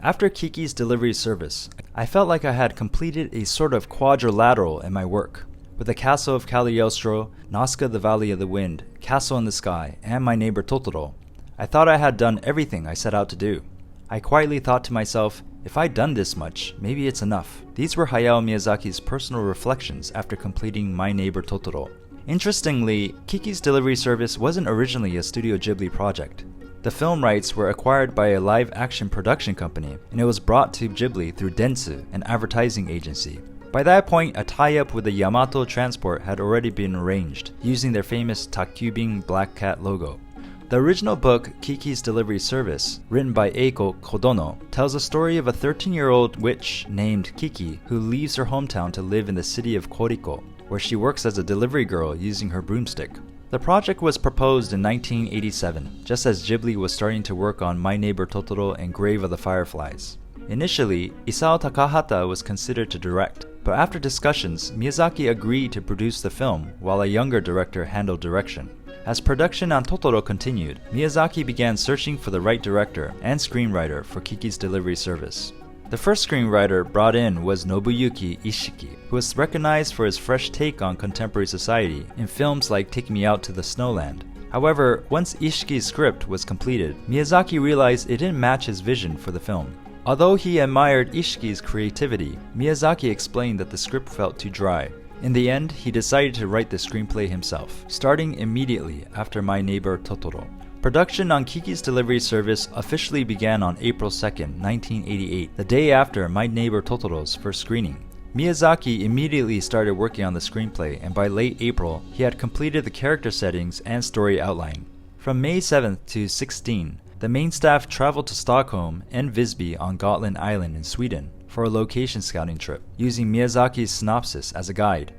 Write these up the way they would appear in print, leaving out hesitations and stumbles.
After Kiki's Delivery Service, I felt like I had completed a sort of quadrilateral in my work. With the Castle of Cagliostro, Nazca the Valley of the Wind, Castle in the Sky, and My Neighbor Totoro, I thought I had done everything I set out to do. I quietly thought to myself, if I'd done this much, maybe it's enough. These were Hayao Miyazaki's personal reflections after completing My Neighbor Totoro. Interestingly, Kiki's Delivery Service wasn't originally a Studio Ghibli project. The film rights were acquired by a live-action production company, and it was brought to Ghibli through Dentsu, an advertising agency. By that point, a tie-up with the Yamato Transport had already been arranged, using their famous Takyubin Black Cat logo. The original book, Kiki's Delivery Service, written by Eiko Kodono, tells the story of a 13-year-old witch named Kiki who leaves her hometown to live in the city of Koriko, where she works as a delivery girl using her broomstick. The project was proposed in 1987, just as Ghibli was starting to work on My Neighbor Totoro and Grave of the Fireflies. Initially, Isao Takahata was considered to direct, but after discussions, Miyazaki agreed to produce the film while a younger director handled direction. As production on Totoro continued, Miyazaki began searching for the right director and screenwriter for Kiki's Delivery Service. The first screenwriter brought in was Nobuyuki Ishiki, who was recognized for his fresh take on contemporary society in films like Take Me Out to the Snowland. However, once Ishiki's script was completed, Miyazaki realized it didn't match his vision for the film. Although he admired Ishiki's creativity, Miyazaki explained that the script felt too dry. In the end, he decided to write the screenplay himself, starting immediately after My Neighbor Totoro. Production on Kiki's Delivery Service officially began on April 2, 1988, the day after My Neighbor Totoro's first screening. Miyazaki immediately started working on the screenplay, and by late April, he had completed the character settings and story outline. From May 7th to 16, the main staff traveled to Stockholm and Visby on Gotland Island in Sweden for a location scouting trip, using Miyazaki's synopsis as a guide.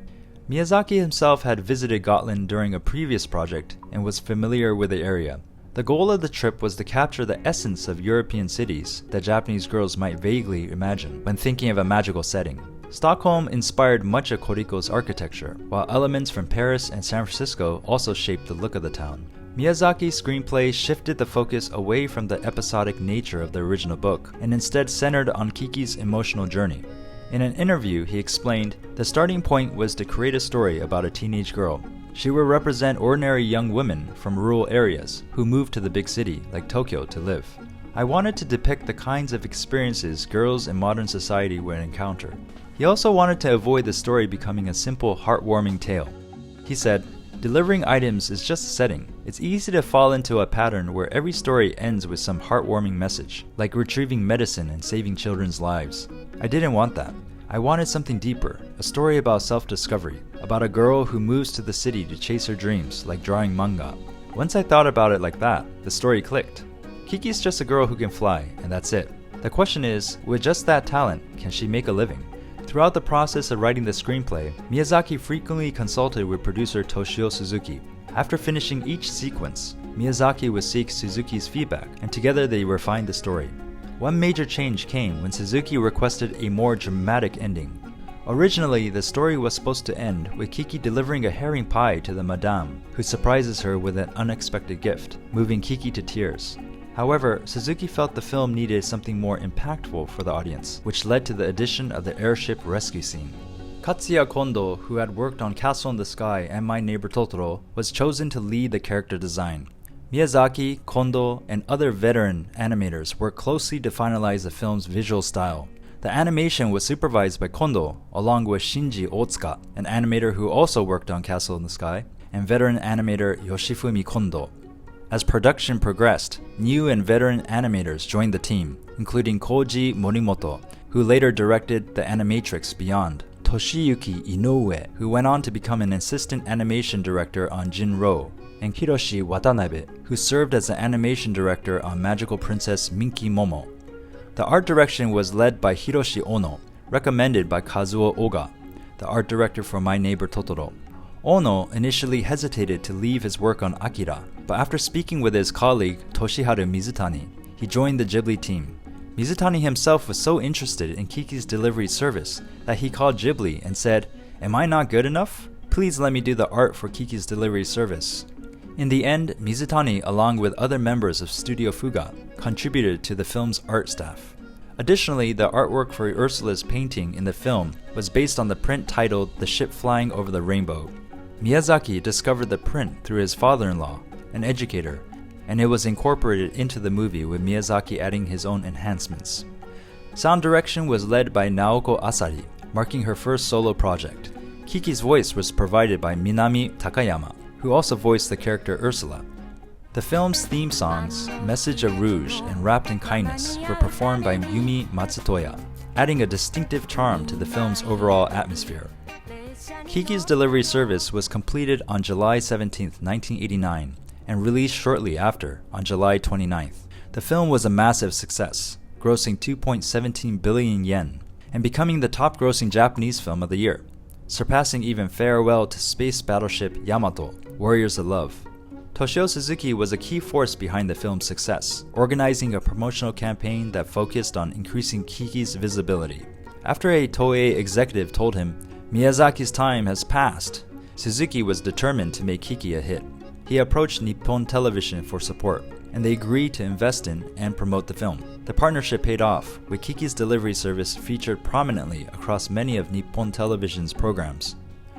Miyazaki himself had visited Gotland during a previous project and was familiar with the area. The goal of the trip was to capture the essence of European cities that Japanese girls might vaguely imagine when thinking of a magical setting. Stockholm inspired much of Koriko's architecture, while elements from Paris and San Francisco also shaped the look of the town. Miyazaki's screenplay shifted the focus away from the episodic nature of the original book and instead centered on Kiki's emotional journey. In an interview, he explained, "The starting point was to create a story about a teenage girl. She will represent ordinary young women from rural areas who moved to the big city, like Tokyo, to live. I wanted to depict the kinds of experiences girls in modern society would encounter." He also wanted to avoid the story becoming a simple, heartwarming tale. He said, "Delivering items is just a setting. It's easy to fall into a pattern where every story ends with some heartwarming message, like retrieving medicine and saving children's lives. I didn't want that. I wanted something deeper, a story about self-discovery, about a girl who moves to the city to chase her dreams, like drawing manga." Once I thought about it like that, the story clicked. Kiki's just a girl who can fly, and that's it. The question is, with just that talent, can she make a living? Throughout the process of writing the screenplay, Miyazaki frequently consulted with producer Toshio Suzuki. After finishing each sequence, Miyazaki would seek Suzuki's feedback, and together they refined the story. One major change came when Suzuki requested a more dramatic ending. Originally, the story was supposed to end with Kiki delivering a herring pie to the madame, who surprises her with an unexpected gift, moving Kiki to tears. However, Suzuki felt the film needed something more impactful for the audience, which led to the addition of the airship rescue scene. Katsuya Kondo, who had worked on Castle in the Sky and My Neighbor Totoro, was chosen to lead the character design. Miyazaki, Kondo, and other veteran animators worked closely to finalize the film's visual style. The animation was supervised by Kondo, along with Shinji Otsuka, an animator who also worked on Castle in the Sky, and veteran animator Yoshifumi Kondo. As production progressed, new and veteran animators joined the team, including Koji Morimoto, who later directed The Animatrix Beyond, Toshiyuki Inoue, who went on to become an assistant animation director on Jin-Ro, and Hiroshi Watanabe, who served as the animation director on Magical Princess Minky Momo. The art direction was led by Hiroshi Ono, recommended by Kazuo Oga, the art director for My Neighbor Totoro. Ono initially hesitated to leave his work on Akira, but after speaking with his colleague Toshiharu Mizutani, he joined the Ghibli team. Mizutani himself was so interested in Kiki's Delivery Service that he called Ghibli and said, "Am I not good enough? Please let me do the art for Kiki's Delivery Service." In the end, Mizutani, along with other members of Studio Fuga, contributed to the film's art staff. Additionally, the artwork for Ursula's painting in the film was based on the print titled The Ship Flying Over the Rainbow. Miyazaki discovered the print through his father-in-law, an educator, and it was incorporated into the movie with Miyazaki adding his own enhancements. Sound direction was led by Naoko Asari, marking her first solo project. Kiki's voice was provided by Minami Takayama, who also voiced the character Ursula. The film's theme songs, Message of Rouge and Wrapped in Kindness, were performed by Yumi Matsutoya, adding a distinctive charm to the film's overall atmosphere. Kiki's Delivery Service was completed on July 17, 1989, and released shortly after, on July 29th. The film was a massive success, grossing 2.17 billion yen, and becoming the top-grossing Japanese film of the year, surpassing even Farewell to Space Battleship Yamato, Warriors of Love. Toshio Suzuki was a key force behind the film's success, organizing a promotional campaign that focused on increasing Kiki's visibility. After a Toei executive told him, "Miyazaki's time has passed," Suzuki was determined to make Kiki a hit. He approached Nippon Television for support, and they agreed to invest in and promote the film. The partnership paid off, with Kiki's Delivery Service featured prominently across many of Nippon Television's programs.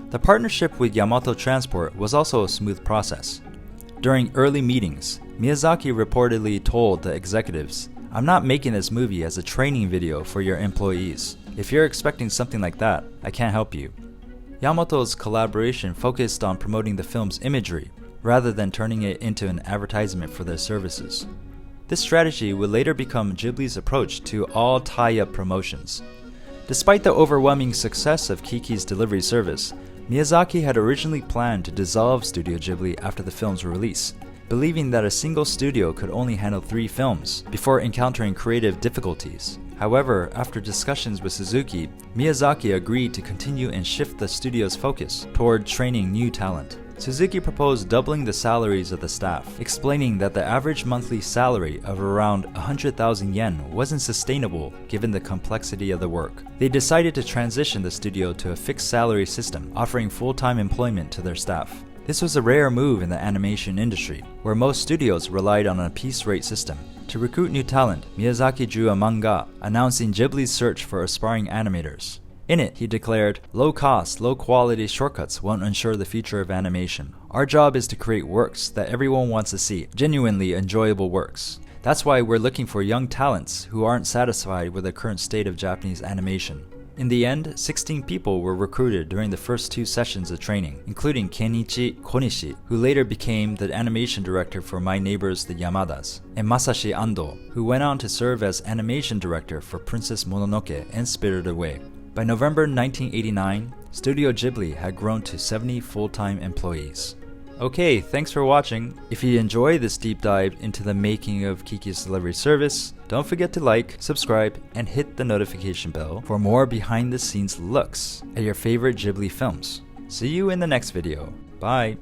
The partnership with Yamato Transport was also a smooth process. During early meetings, Miyazaki reportedly told the executives, "I'm not making this movie as a training video for your employees. If you're expecting something like that, I can't help you." Yamato's collaboration focused on promoting the film's imagery, rather than turning it into an advertisement for their services. This strategy would later become Ghibli's approach to all tie-up promotions. Despite the overwhelming success of Kiki's Delivery Service, Miyazaki had originally planned to dissolve Studio Ghibli after the film's release, believing that a single studio could only handle 3 films before encountering creative difficulties. However, after discussions with Suzuki, Miyazaki agreed to continue and shift the studio's focus toward training new talent. Suzuki proposed doubling the salaries of the staff, explaining that the average monthly salary of around 100,000 yen wasn't sustainable given the complexity of the work. They decided to transition the studio to a fixed salary system, offering full-time employment to their staff. This was a rare move in the animation industry, where most studios relied on a piece rate system. To recruit new talent, Miyazaki drew a manga announcing Ghibli's search for aspiring animators. In it, he declared, "Low-cost, low-quality shortcuts won't ensure the future of animation. Our job is to create works that everyone wants to see, genuinely enjoyable works. That's why we're looking for young talents who aren't satisfied with the current state of Japanese animation." In the end, 16 people were recruited during the first 2 sessions of training, including Kenichi Konishi, who later became the animation director for My Neighbors the Yamadas, and Masashi Ando, who went on to serve as animation director for Princess Mononoke and Spirited Away. By November 1989, Studio Ghibli had grown to 70 full-time employees. Okay, thanks for watching. If you enjoy this deep dive into the making of Kiki's Delivery Service, don't forget to like, subscribe, and hit the notification bell for more behind-the-scenes looks at your favorite Ghibli films. See you in the next video. Bye!